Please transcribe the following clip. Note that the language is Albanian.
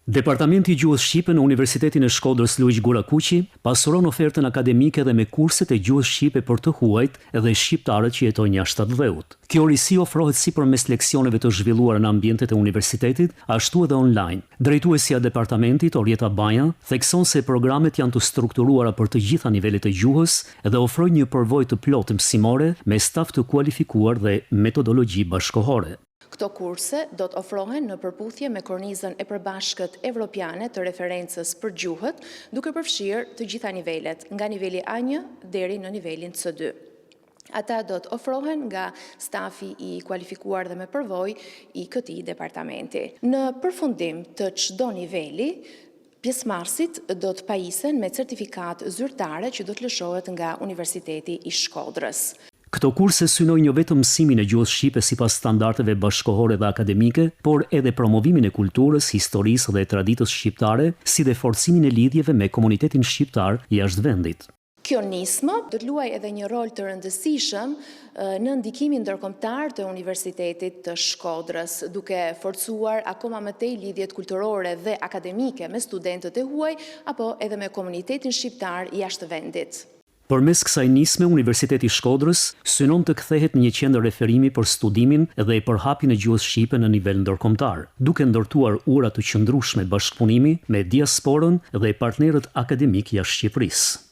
Departamenti i Gjuhës Shqipe në Universitetin e Shkodrës Luiq Gurakuqi pasuron ofertën akademike dhe me kurset e gjuhës shqipe për të huajt edhe shqiptarët që jetojnë jashtë atë dheut. Kjo risi ofrohet si përmes leksioneve të zhvilluara në ambientet e universitetit, ashtu edhe online. Drejtuesja e departamentit, Orjeta Baja, thekson se programet janë të strukturuara për të gjitha nivelet e gjuhës dhe ofrojnë një përvojë të plotë mësimore me staf të kualifikuar dhe metodologji bashkëkohore. Këto kurse do të ofrohen në përputhje me kornizën e përbashkët evropiane të referencës për gjuhët, duke përfshirë të gjitha nivelet, nga niveli A1 deri në nivelin C2. Ata do të ofrohen nga stafi i kualifikuar dhe me përvojë i këtij departamenti. Në përfundim të çdo niveli, pjesëmarrësit do të pajisen me certifikat zyrtare që do të lëshohet nga Universiteti i Shkodrës. Këto kurse synojnë jo vetëm mësimin e gjuhës shqipe sipas standardeve bashkëkohore dhe akademike, por edhe promovimin e kulturës, historisë dhe traditës shqiptare, si dhe forcimin e lidhjeve me komunitetin shqiptar jashtë vendit. Kjo nismë do të luajë edhe një rol të rëndësishëm në ndikimin ndërkombëtar të Universitetit të Shkodrës, duke forcuar akoma më tej lidhjet kulturore dhe akademike me studentët e huaj apo edhe me komunitetin shqiptar jashtë vendit. Përmes kësaj nisme, Universiteti i Shkodrës synon të kthehet në një qendër referimi për studimin dhe përhapjen e gjuhës shqipe në nivel ndërkombëtar, duke ndërtuar ura të qëndrueshme bashkëpunimi me diasporën dhe partnerët akademik jashtë Shqipërisë.